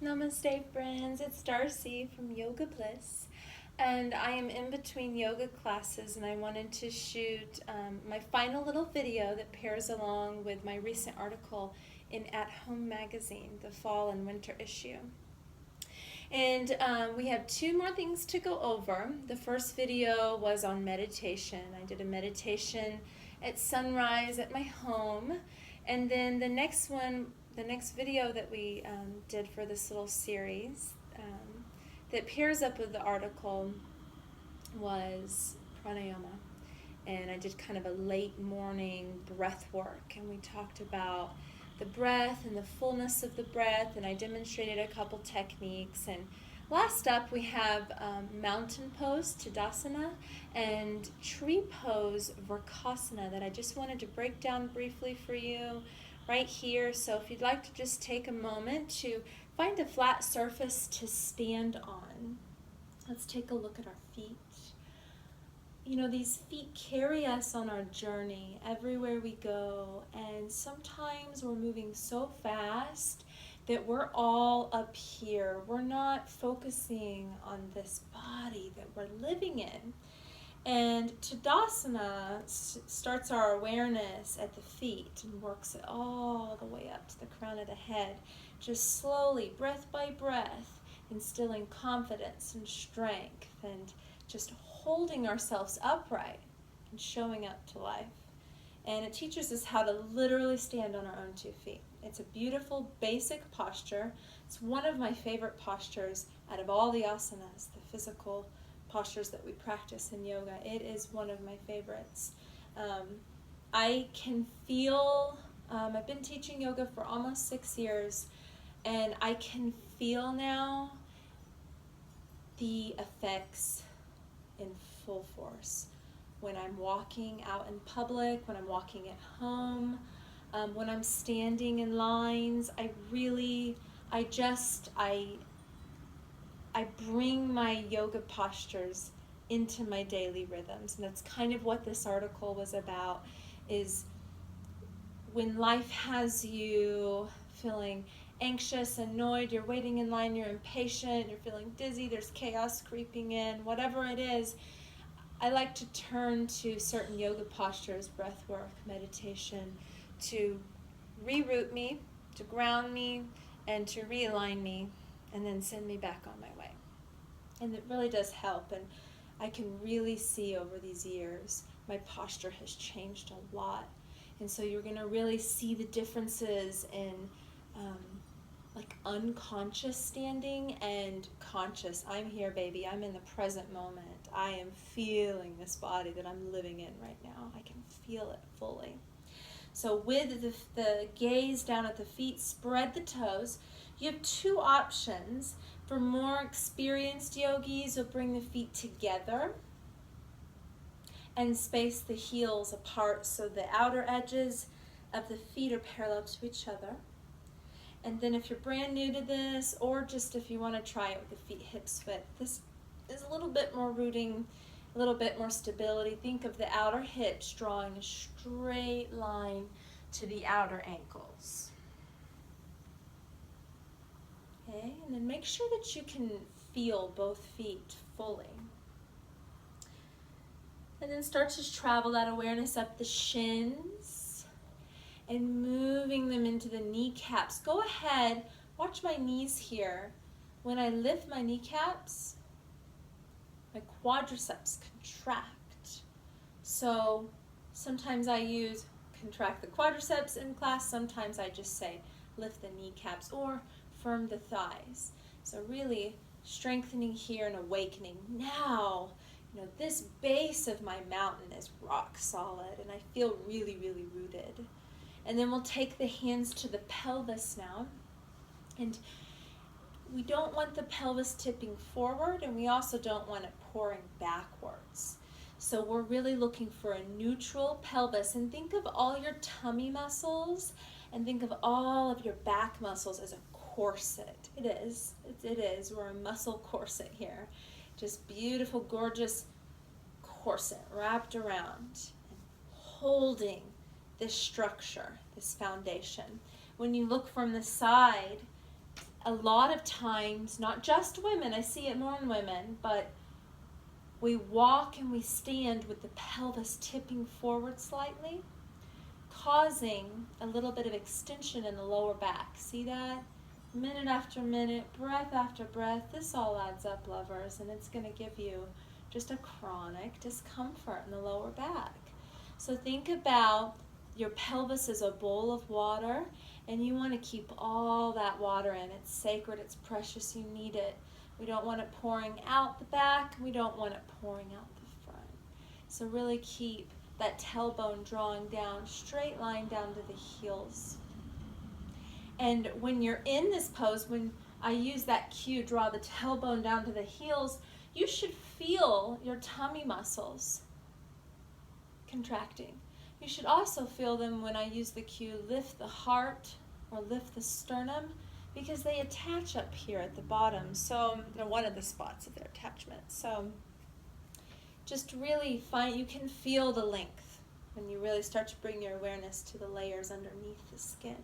Namaste, friends. It's Darcy from Yoga Bliss, and I am in between yoga classes, and I wanted to shoot my final little video that pairs along with my recent article in At Home magazine, the fall and winter issue. And we have two more things to go over. The first video was on meditation. I did a meditation at sunrise at my home. And then the next video that we did for this little series that pairs up with the article was pranayama. And I did kind of a late morning breath work, and we talked about the breath and the fullness of the breath, and I demonstrated a couple techniques. And last up we have mountain pose, Tadasana, and tree pose, Vrksasana, that I just wanted to break down briefly for you right here. So if you'd like to just take a moment to find a flat surface to stand on. Let's take a look at our feet. You know, these feet carry us on our journey everywhere we go, and sometimes we're moving so fast that we're all up here. We're not focusing on this body that we're living in. And Tadasana starts our awareness at the feet and works it all the way up to the crown of the head, just slowly, breath by breath, instilling confidence and strength and just holding ourselves upright and showing up to life. And it teaches us how to literally stand on our own 2 feet. It's a beautiful basic posture. It's one of my favorite postures out of all the asanas, the physical postures that we practice in yoga. It is one of my favorites. I can feel, I've been teaching yoga for almost 6 years, and I can feel now the effects in full force when I'm walking out in public, when I'm walking at home, when I'm standing in lines. I bring my yoga postures into my daily rhythms, and that's kind of what this article was about. Is when life has you feeling anxious, annoyed, you're waiting in line, you're impatient, you're feeling dizzy, there's chaos creeping in, whatever it is, I like to turn to certain yoga postures, breath work, meditation, to reroute me, to ground me, and to realign me, and then send me back on my way. And it really does help, and I can really see over these years my posture has changed a lot. And so you're going to really see the differences in like unconscious standing and conscious. I'm here, baby. I'm in the present moment. I am feeling this body that I'm living in right now. I can feel it fully. So with the gaze down at the feet, spread the toes. You have 2 options. For more experienced yogis, you'll bring the feet together and space the heels apart so the outer edges of the feet are parallel to each other. And then if you're brand new to this, or just if you want to try it with the feet hips width, this is a little bit more rooting, a little bit more stability. Think of the outer hips drawing a straight line to the outer ankles. Okay, and then make sure that you can feel both feet fully. And then start to travel that awareness up the shins and moving them into the kneecaps. Go ahead, watch my knees here. When I lift my kneecaps, my quadriceps contract. So sometimes I use contract the quadriceps in class, sometimes I just say lift the kneecaps or firm the thighs. So really strengthening here and awakening. Now, you know, this base of my mountain is rock solid and I feel really, really rooted. And then we'll take the hands to the pelvis now. And we don't want the pelvis tipping forward, and we also don't want it pouring backwards. So we're really looking for a neutral pelvis. And think of all your tummy muscles and think of all of your back muscles as a corset. It is. We're a muscle corset here. Just beautiful, gorgeous corset wrapped around and holding this structure, this foundation. When you look from the side, a lot of times, not just women, I see it more in women, but we walk and we stand with the pelvis tipping forward slightly, causing a little bit of extension in the lower back. See that? Minute after minute, breath after breath, this all adds up, lovers, and it's going to give you just a chronic discomfort in the lower back. So think about your pelvis as a bowl of water, and you want to keep all that water in. It's sacred, it's precious, you need it. We don't want it pouring out the back, we don't want it pouring out the front. So really keep that tailbone drawing down, straight line down to the heels. And when you're in this pose, when I use that cue, draw the tailbone down to the heels, you should feel your tummy muscles contracting. You should also feel them when I use the cue, lift the heart or lift the sternum, because they attach up here at the bottom. So they're one of the spots of their attachment. So just really find, you can feel the length when you really start to bring your awareness to the layers underneath the skin.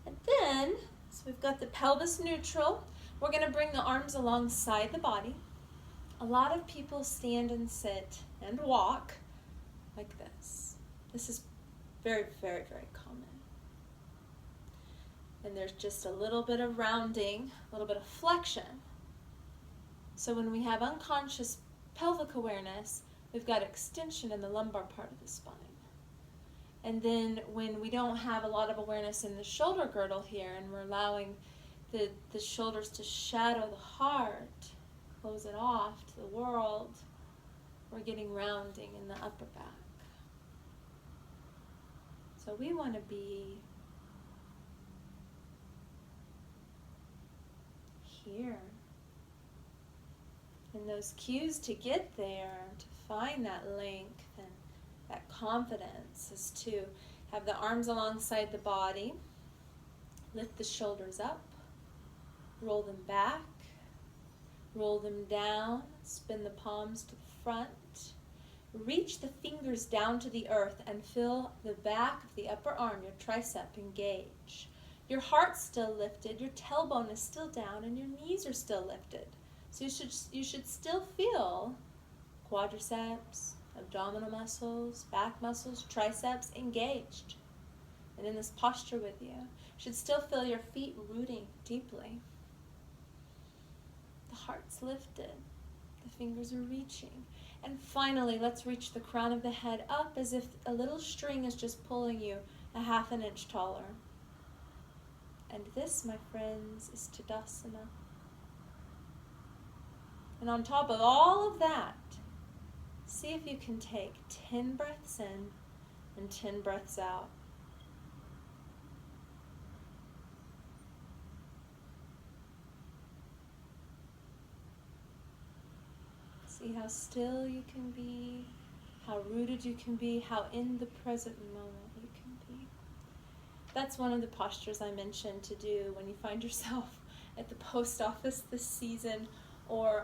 And then, so we've got the pelvis neutral. We're going to bring the arms alongside the body. A lot of people stand and sit and walk like this. This is very, very, very common. And there's just a little bit of rounding, a little bit of flexion. So when we have unconscious pelvic awareness, we've got extension in the lumbar part of the spine. And then when we don't have a lot of awareness in the shoulder girdle here, and we're allowing the shoulders to shadow the heart, close it off to the world, we're getting rounding in the upper back. So we want to be here. And those cues to get there, to find that length and that confidence, is to have the arms alongside the body, lift the shoulders up, roll them back, roll them down, spin the palms to the front, reach the fingers down to the earth and feel the back of the upper arm, your tricep, engage. Your heart's still lifted, your tailbone is still down, and your knees are still lifted. So you should still feel quadriceps, abdominal muscles, back muscles, triceps engaged. And in this posture with you, you should still feel your feet rooting deeply. The heart's lifted, the fingers are reaching. And finally, let's reach the crown of the head up as if a little string is just pulling you a ½ an inch taller. And this, my friends, is Tadasana. And on top of all of that, see if you can take 10 breaths in and 10 breaths out. See how still you can be, how rooted you can be, how in the present moment you can be. That's one of the postures I mentioned to do when you find yourself at the post office this season, or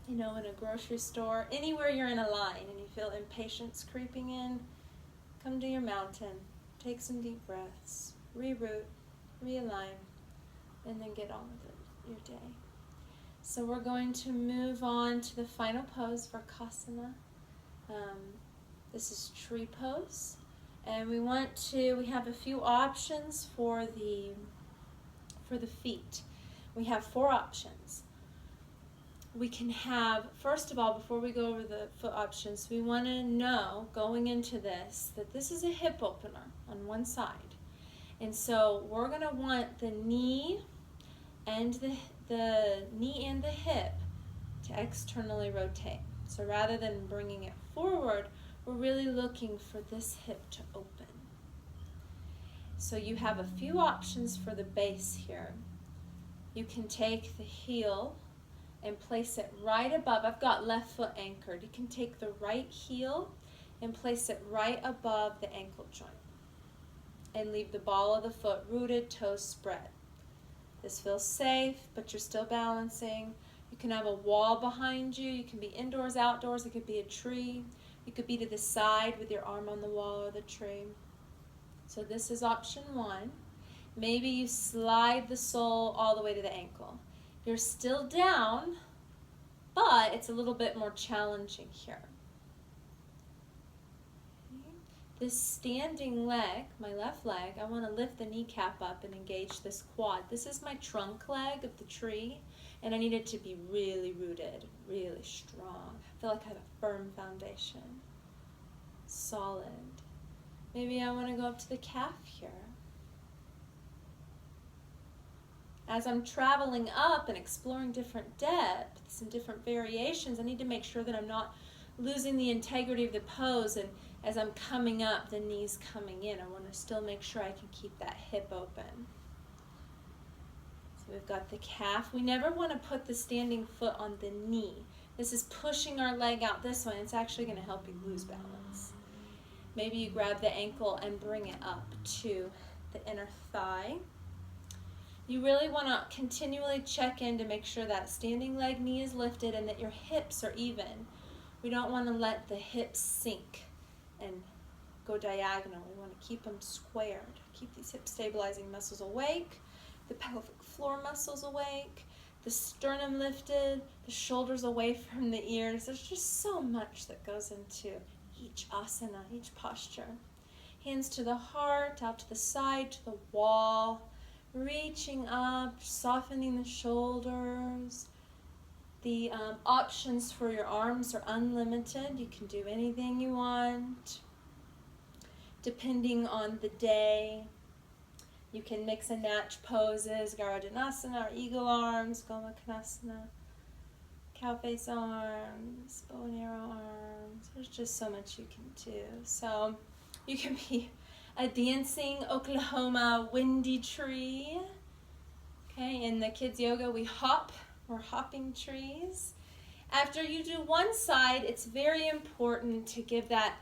in a grocery store, anywhere you're in a line and you feel impatience creeping in. Come to your mountain, take some deep breaths, reroute, realign, and then get on with your day. So we're going to move on to the final pose, Vrksasana. This is tree pose, and we have a few options for the feet. We have 4 options. We can have, first of all, before we go over the foot options, we want to know, going into this, that this is a hip opener on one side. And so we're going to want the knee and the hip to externally rotate. So rather than bringing it forward, we're really looking for this hip to open. So you have a few options for the base here. You can take the heel and place it right above. I've got left foot anchored. You can take the right heel and place it right above the ankle joint and leave the ball of the foot rooted, toes spread. This feels safe, but you're still balancing. You can have a wall behind you. You can be indoors, outdoors. It could be a tree. You could be to the side with your arm on the wall or the tree. So this is option 1. Maybe you slide the sole all the way to the ankle. You're still down, but it's a little bit more challenging here. This standing leg, my left leg, I want to lift the kneecap up and engage this quad. This is my trunk leg of the tree, and I need it to be really rooted, really strong. I feel like I have a firm foundation, solid. Maybe I want to go up to the calf here. As I'm traveling up and exploring different depths and different variations, I need to make sure that I'm not losing the integrity of the pose, and as I'm coming up, the knee's coming in. I want to still make sure I can keep that hip open. So we've got the calf. We never want to put the standing foot on the knee. This is pushing our leg out this way. It's actually going to help you lose balance. Maybe you grab the ankle and bring it up to the inner thigh. You really want to continually check in to make sure that standing leg knee is lifted and that your hips are even. We don't want to let the hips sink and go diagonal. We want to keep them squared. Keep these hip stabilizing muscles awake, the pelvic floor muscles awake, the sternum lifted, the shoulders away from the ears. There's just so much that goes into each asana, each posture. Hands to the heart, out to the side, to the wall, reaching up, softening the shoulders. The options for your arms are unlimited. You can do anything you want. Depending on the day, you can mix and match poses, Garudhanasana or eagle arms, Gomukhasana, cow face arms, bow and arrow arms. There's just so much you can do. So you can be a dancing Oklahoma windy tree. Okay, in the kids yoga we hop. We're hopping trees. After you do one side, it's very important to give that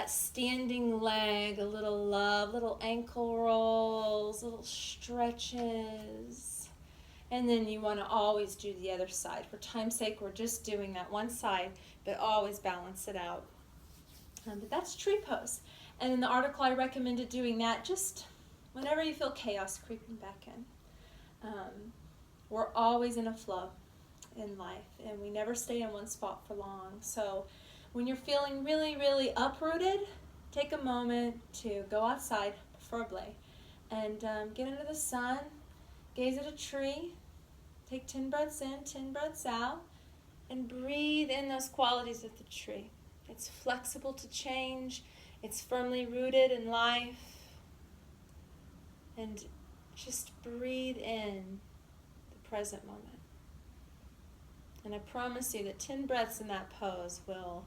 standing leg a little love, little ankle rolls, little stretches. And then you want to always do the other side. For time's sake, we're just doing that one side, but always balance it out. But that's tree pose. And in the article, I recommended doing that just whenever you feel chaos creeping back in. We're always in a flow in life, and we never stay in one spot for long. So when you're feeling really, really uprooted, take a moment to go outside, preferably, and get into the sun, gaze at a tree, take 10 breaths in, 10 breaths out, and breathe in those qualities of the tree. It's flexible to change. It's firmly rooted in life. And just breathe in the present moment. And I promise you that 10 breaths in that pose will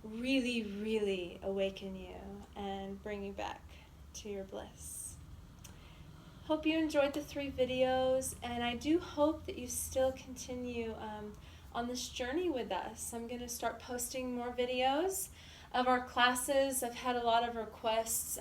really, really awaken you and bring you back to your bliss. Hope you enjoyed the 3 videos, and I do hope that you still continue on this journey with us. I'm going to start posting more videos of our classes. I've had a lot of requests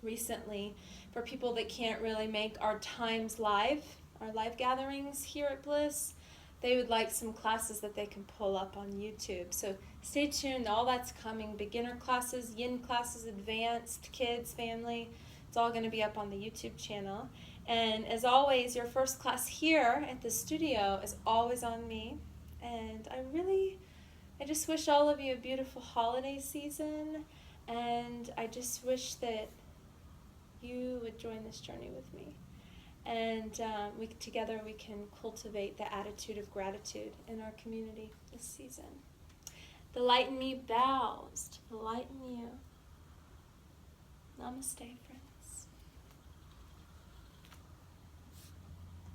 recently for people that can't really make our times live, our live gatherings here at Bliss. They would like some classes that they can pull up on YouTube. So stay tuned, all that's coming. Beginner classes, yin classes, advanced, kids, family. It's all going to be up on the YouTube channel. And as always, your first class here at the studio is always on me. And I just wish all of you a beautiful holiday season. And I just wish that you would join this journey with me. And together we can cultivate the attitude of gratitude in our community this season. The light in me bows to the light in you. Namaste, friends.